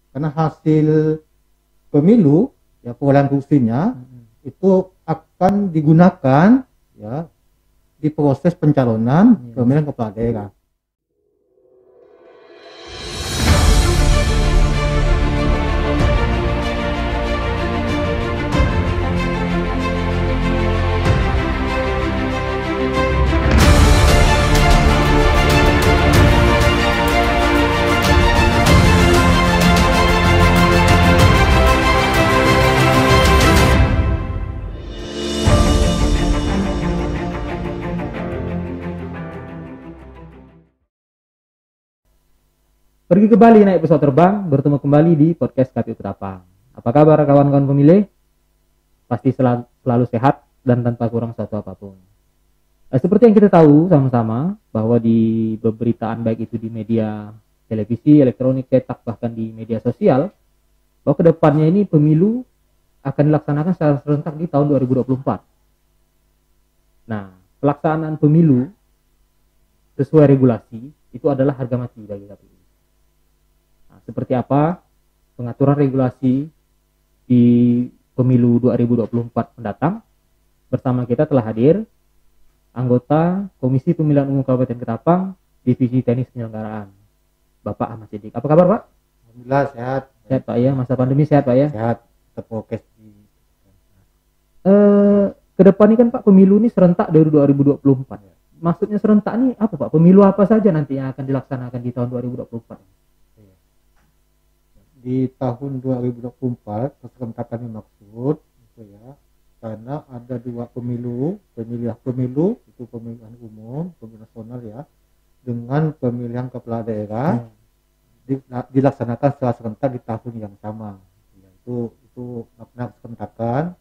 karena hasil pemilu ya perolehan kursinya itu akan digunakan ya di proses pencalonan pemilihan kepala daerah. Pergi ke Bali naik pesawat terbang, bertemu kembali di podcast KPU Ketapang. Apa kabar kawan-kawan pemilih? Pasti selalu sehat dan tanpa kurang suatu apapun. Seperti yang kita tahu sama-sama bahwa di pemberitaan baik itu di media televisi, elektronik, cetak, bahkan di media sosial, bahwa kedepannya ini pemilu akan dilaksanakan secara serentak di tahun 2024. Nah, pelaksanaan pemilu sesuai regulasi itu adalah harga mati bagi KPU. Nah, seperti apa pengaturan regulasi di pemilu 2024 mendatang? Bersama kita telah hadir anggota Komisi Pemilihan Umum Kabupaten Ketapang, Divisi Teknis Penyelenggaraan, Bapak Ahmad Siddiq. Apa kabar, Pak? Alhamdulillah sehat. Sehat, Pak ya. Masa pandemi sehat, Pak ya. Sehat. Terprokes di Kedepan ini kan Pak pemilu ini serentak dari 2024. Maksudnya serentak ini apa, Pak? Pemilu apa saja nanti yang akan dilaksanakan di tahun 2024? Di tahun 2024 keserentakan ini maksud gitu ya, karena ada dua pemilu itu pemilihan umum, pemilihan nasional ya, dengan pemilihan kepala daerah dilaksanakan secara serentak di tahun yang sama ya, itu makna keserentakan,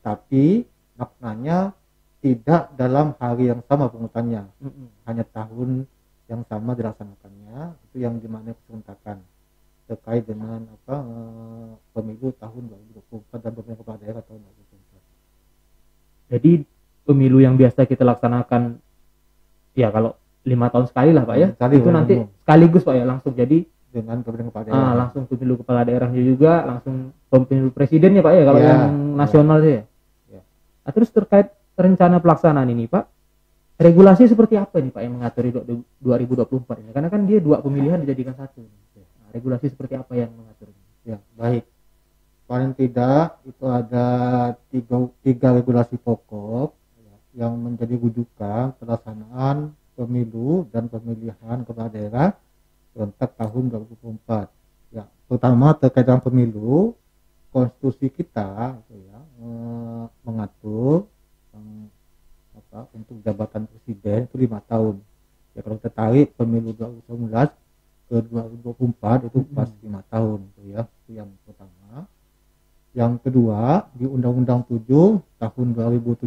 tapi maknanya tidak dalam hari yang sama pengurutannya, hanya tahun yang sama dilaksanakannya, itu yang dimaknai keserentakan terkait dengan pemilu tahun 2024 dan pemilihan kepala daerah tahun 2024. Jadi pemilu yang biasa kita laksanakan ya kalau 5 tahun sekali lah Pak ya, itu nanti sekaligus Pak ya, langsung jadi dengan pemilihan kepala daerah. Langsung pemilu kepala daerahnya juga, langsung pemilu presidennya Pak ya kalau yang nasional ya. Nah, terus terkait rencana pelaksanaan ini Pak, regulasi seperti apa ini Pak yang mengatur 2024 ini? Karena kan dia dua pemilihan dijadikan satu. Regulasi seperti apa yang mengatur? Ya, baik. Paling tidak itu ada tiga regulasi pokok yang menjadi rujukan pelaksanaan pemilu dan pemilihan kepala daerah serentak tahun 2024. Ya, pertama terkait dengan pemilu, konstitusi kita itu ya, mengatur untuk jabatan presiden itu 5 tahun. Ya, kalau kita tarik pemilu 2019 ke 2024 itu pas 5 tahun itu ya, itu yang pertama. Yang kedua, di Undang-Undang 7 tahun 2017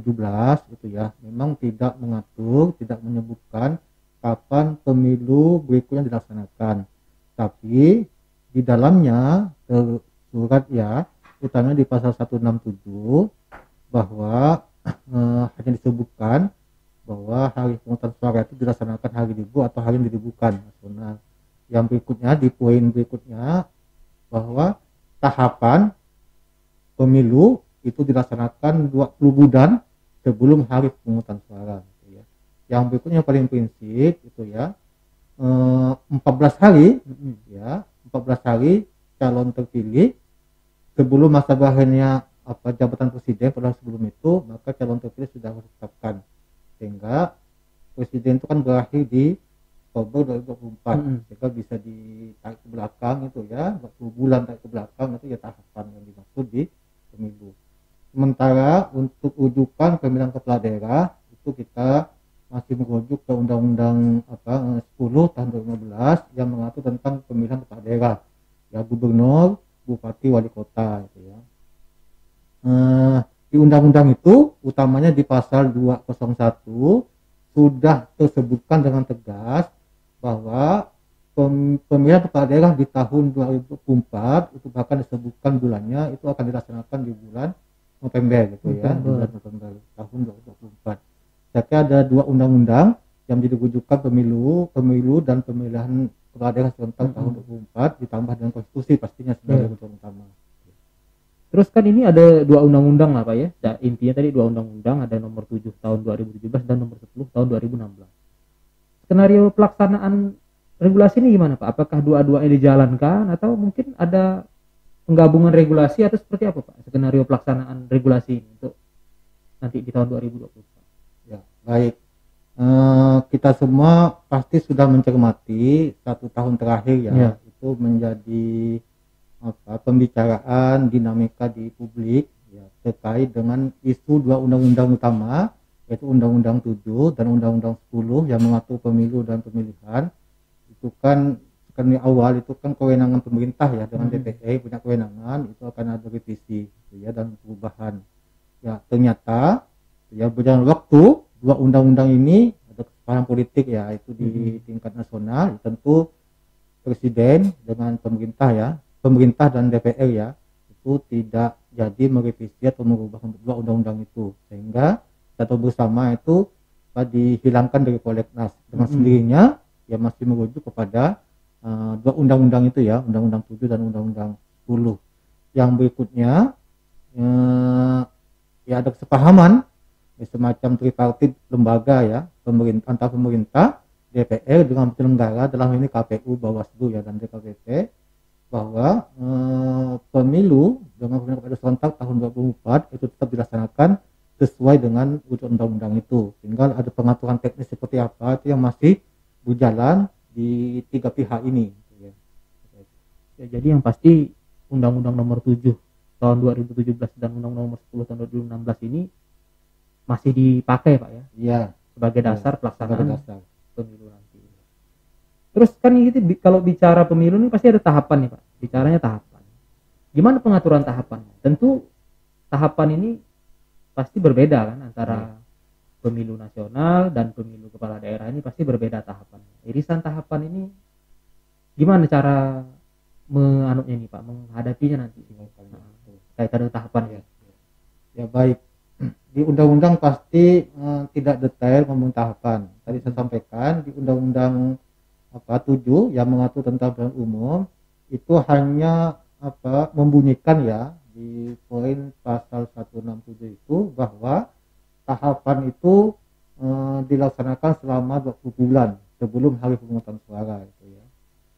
itu ya, memang tidak mengatur, tidak menyebutkan kapan pemilu berikutnya dilaksanakan, tapi di dalamnya tersurat ya, utamanya di pasal 167 bahwa hanya disebutkan bahwa hari pemungutan suara itu dilaksanakan hari libur atau hari yang diliburkan nasional. Yang berikutnya, di poin berikutnya, bahwa tahapan pemilu itu dilaksanakan 20 bulan sebelum hari pemungutan suara gitu ya. Yang berikutnya paling prinsip itu ya, 14 hari ya, 14 hari calon terpilih sebelum masa berakhirnya jabatan presiden. Padahal sebelum itu maka calon terpilih sudah harus ditetapkan, sehingga presiden itu kan berakhir di Oktober 2024, sehingga bisa ditarik ke belakang itu ya, 20 bulan tarik ke belakang itu ya tahapan yang dimaksud di pemilu. Sementara untuk rujukan pemilihan kepala daerah itu kita masih merujuk ke Undang-Undang 10 tahun 2015 yang mengatur tentang pemilihan kepala daerah ya, gubernur, bupati, wali kota itu ya. Di undang-undang itu utamanya di pasal 201 sudah tersebutkan dengan tegas bahwa pemilihan kepala daerah di tahun 2024 itu bahkan disebutkan bulannya itu akan dilaksanakan di bulan November gitu ya, di bulan November tahun 2024. Jadi ada dua undang-undang yang menjadi rujukan pemilu dan pemilihan kepala daerah serentak tahun 2004 ditambah dengan konstitusi pastinya sebagai kebutuhan utama. Terus kan ini ada 2 undang-undang lah Pak ya. Intinya tadi 2 undang-undang, ada nomor 7 tahun 2017 dan nomor 10 tahun 2016. Skenario pelaksanaan regulasi ini gimana Pak? Apakah dua-duanya dijalankan atau mungkin ada penggabungan regulasi atau seperti apa Pak? Skenario pelaksanaan regulasi ini untuk nanti di tahun 2024. Ya, baik. Kita semua pasti sudah mencermati 1 tahun terakhir ya. Itu menjadi pembicaraan dinamika di publik ya, terkait dengan isu 2 undang-undang utama, yaitu Undang-Undang 7 dan Undang-Undang 10 yang mengatur pemilu dan pemilihan. Itu kan di awal itu kan kewenangan pemerintah ya, dengan DPR punya kewenangan, itu akan ada revisi gitu ya, dan perubahan. Ya, ternyata ya berjalan waktu 2 undang-undang ini ada kesepakatan politik ya, itu di tingkat nasional. Tentu presiden dengan pemerintah dan DPR ya, itu tidak jadi merevisi atau merubah 2 undang-undang itu, sehingga kita tahu bersama itu dihilangkan dari prolegnas dengan sendirinya ya, masih merujuk kepada 2 undang-undang itu ya, Undang-Undang 7 dan Undang-Undang 10. Yang berikutnya ya ada kesepahaman ya, semacam tripartit lembaga ya, antara pemerintah, DPR dengan penyelenggara, dalam ini KPU, Bawaslu ya, dan DKPP, bahwa pemilu dengan pemilihan serentak tahun 2004 itu tetap dilaksanakan sesuai dengan undang-undang itu. Tinggal ada pengaturan teknis seperti apa itu yang masih berjalan di 3 pihak ini. Ya, jadi yang pasti Undang-Undang nomor 7 tahun 2017 dan Undang-Undang nomor 10 tahun 2016 ini masih dipakai Pak ya? Iya. Sebagai dasar pelaksanaan pemilu nanti. Terus kan itu kalau bicara pemilu ini pasti ada tahapan nih Pak. Bicaranya tahapan. Gimana pengaturan tahapan? Tentu tahapan ini pasti berbeda kan antara pemilu nasional dan pemilu kepala daerah, ini pasti berbeda tahapannya. Irisan tahapan ini gimana cara menganutnya nih Pak, menghadapinya nanti kaitan dengan tahapan ya? Ya baik. Di undang-undang pasti tidak detail ngomong tahapan. Tadi saya sampaikan di Undang-Undang 7 yang mengatur tentang pemilihan umum itu hanya membunyikan ya di poin pasal 167 itu bahwa tahapan itu dilaksanakan selama 20 bulan sebelum hari pemungutan suara itu ya.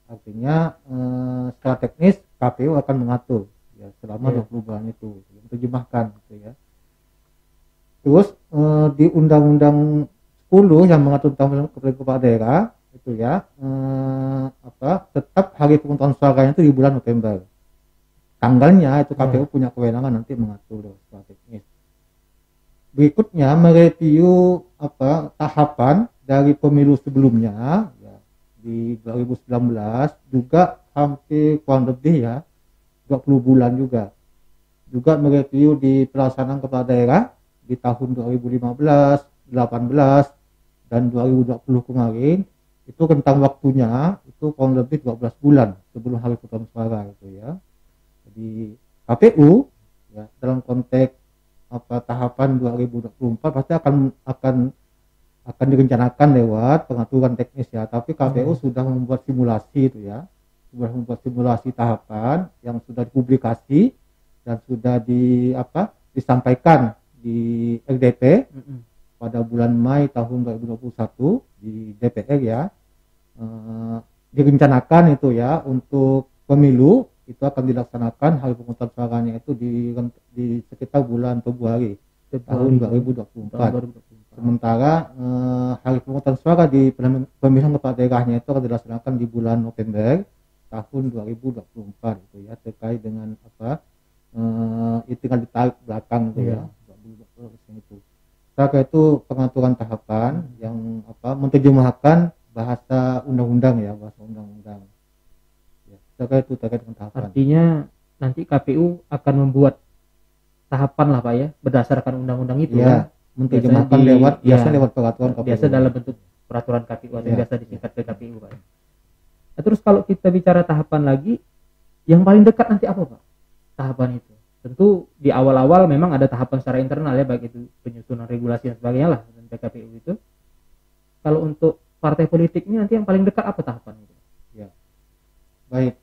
Artinya secara teknis KPU akan mengatur ya selama 20 bulan itu, terjemahkan gitu ya. Terus di Undang-Undang 10 yang mengatur tentang kepala daerah itu ya, tetap hari pemungutan suaranya itu di bulan November. Tanggalnya itu KPU punya kewenangan nanti mengatur secara teknis. Berikutnya mereview tahapan dari pemilu sebelumnya ya, di 2019 juga hampir kurang lebih ya 20 bulan juga mereview di pelaksanaan kepala daerah di tahun 2015, 18 dan 2020 kemarin. Itu rentang waktunya itu kurang lebih 12 bulan sebelum hari pemungutan suara itu ya. Jadi KPU ya, dalam konteks tahapan 2024 pasti akan direncanakan lewat pengaturan teknis ya, tapi KPU sudah membuat simulasi itu ya, sudah membuat simulasi tahapan yang sudah dipublikasi dan sudah disampaikan di RDP pada bulan Mei tahun 2021 di DPR ya. Direncanakan itu ya untuk pemilu itu akan dilaksanakan hari pemungutan suaranya itu di sekitar bulan Februari tahun 2024. Sementara hari pemungutan suara di pemilihan kepala daerahnya itu akan dilaksanakan di bulan November tahun 2024 itu ya, terkait dengan itu tinggal ditarik belakang itu ya 2024 itu. Maka itu pengaturan tahapan yang menerjemahkan bahasa undang-undang ya, bahasa undang-undang. Ya, terkait dengan tahapan. Artinya nanti KPU akan membuat tahapan lah Pak ya, berdasarkan undang-undang itu ya, menerjemahkan lewat peraturan KPU. Biasa dalam bentuk peraturan KPU atau biasa disingkat PKPU Pak. Nah, terus kalau kita bicara tahapan lagi, yang paling dekat nanti apa Pak? Tahapan itu. Tentu di awal-awal memang ada tahapan secara internal ya, baik itu penyusunan regulasi dan sebagainya lah dan PKPU itu. Kalau untuk partai politik ini nanti yang paling dekat apa tahapan itu? Ya, Baik.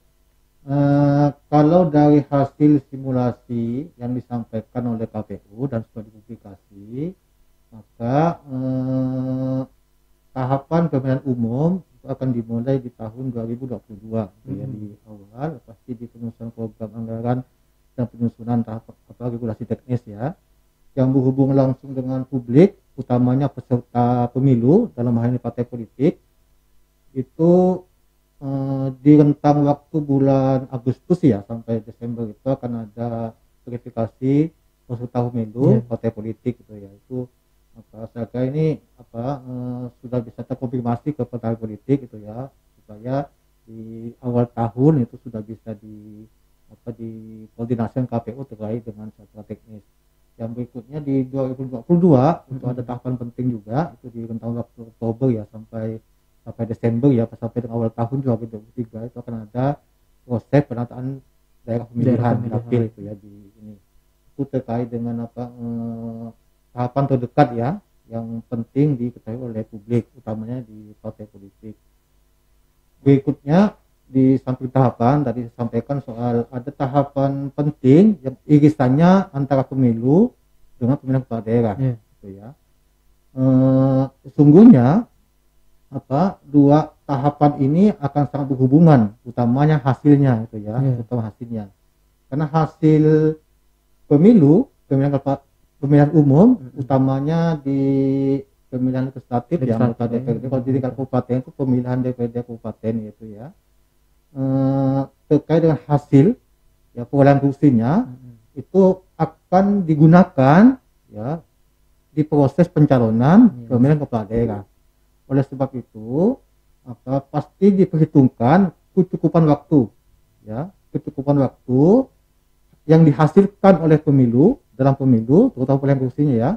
Kalau dari hasil simulasi yang disampaikan oleh KPU dan sudah dipublikasi, maka tahapan pemilihan umum itu akan dimulai di tahun 2022 ya, di awal pasti di penyusunan program anggaran dan penyusunan tahap regulasi teknis ya, yang berhubung langsung dengan publik, utamanya peserta pemilu dalam hal ini partai politik, itu di rentang waktu bulan Agustus ya sampai Desember itu akan ada verifikasi peserta pemilu partai politik gitu ya. Itu saya ini sudah bisa terkonfirmasi ke partai politik itu ya, supaya di awal tahun itu sudah bisa dikoordinasikan KPU terkait dengan secara teknis. Yang berikutnya di 2022 itu ada tahapan penting juga, itu di rentang waktu Oktober ya sampai Desember ya, sampai dengan awal tahun 2023 itu akan ada proses penataan daerah pemilihan dapil itu ya, di ini itu terkait dengan tahapan terdekat ya yang penting diketahui oleh publik, utamanya di partai politik. Berikutnya di samping tahapan tadi disampaikan soal ada tahapan penting yang irisannya antara pemilu dengan pemilihan kepala daerah gitu ya. Sesungguhnya dua tahapan ini akan sangat berhubungan, utamanya hasilnya itu ya, utama hasilnya. Karena hasil pemilihan umum utamanya di pemilihan legislatif ya, anggota DPRD. Kalau di tingkat kabupaten itu pemilihan DPRD kabupaten itu ya, terkait dengan hasil ya perolehan kursinya itu akan digunakan ya di proses pencalonan pemilihan kepala daerah. Oleh sebab itu pasti diperhitungkan kecukupan waktu ya, kecukupan waktu yang dihasilkan oleh pemilu dalam pemilu terutama pemilihan kursinya ya,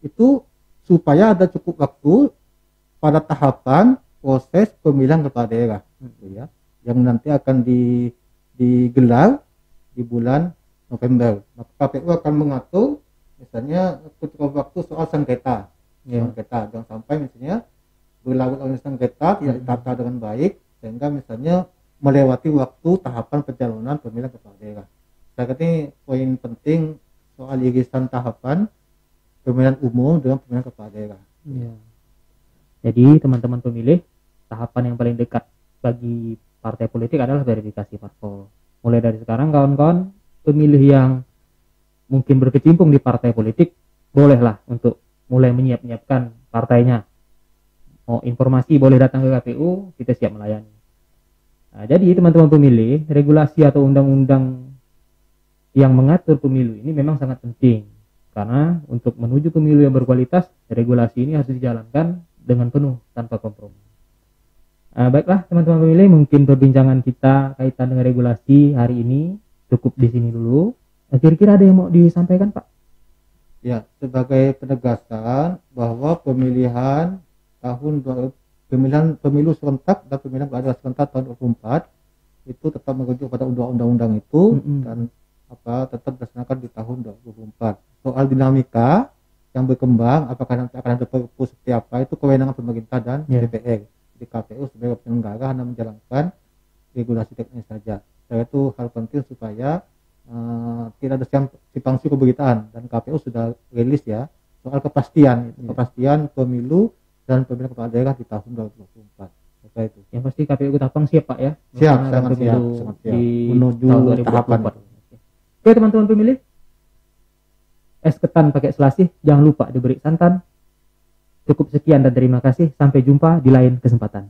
itu supaya ada cukup waktu pada tahapan proses pemilihan kepala daerah gitu ya, yang nanti akan digelar di bulan November. Maka KPU akan mengatur misalnya kecukupan waktu soal sengketa, jangan sampai misalnya berlarut-larut sengketa tidak ditata dengan baik sehingga misalnya melewati waktu tahapan pencalonan pemilihan kepala daerah. Saya kira ini poin penting soal irisan tahapan pemilihan umum dengan pemilihan kepala daerah. Ya. Jadi teman-teman pemilih, tahapan yang paling dekat bagi partai politik adalah verifikasi parpol. Mulai dari sekarang kawan-kawan pemilih yang mungkin berkecimpung di partai politik, bolehlah untuk mulai menyiapkan partainya. Mau informasi boleh datang ke KPU, kita siap melayani. Nah, jadi teman-teman pemilih, regulasi atau undang-undang yang mengatur pemilu ini memang sangat penting. Karena untuk menuju pemilu yang berkualitas, regulasi ini harus dijalankan dengan penuh tanpa kompromi. Baiklah teman-teman pemilih, mungkin perbincangan kita kaitan dengan regulasi hari ini cukup di sini dulu. Kira-kira ada yang mau disampaikan Pak? Ya, sebagai penegasan bahwa pemilihan pemilu serentak dan pemilihan kepala daerah serentak tahun 2024 itu tetap merujuk pada undang-undang itu dan tetap dilaksanakan di tahun 2024. Soal dinamika yang berkembang, apakah nanti akan ada perpu seperti apa, itu kewenangan pemerintah dan DPR. Di KPU sebagai penyelenggara hanya menjalankan regulasi teknis saja. Saya itu hal penting supaya tidak ada simpang siur pemberitaan, dan KPU sudah rilis ya soal kepastian pemilu dan pemilihan kepala daerah di tahun 2024. Itu. Yang pasti KPU Ketapang siap Pak ya. Sangat siap menuju tahapan. Oke teman-teman pemilih, es ketan pakai selasih, jangan lupa diberi santan. Cukup sekian dan terima kasih, sampai jumpa di lain kesempatan.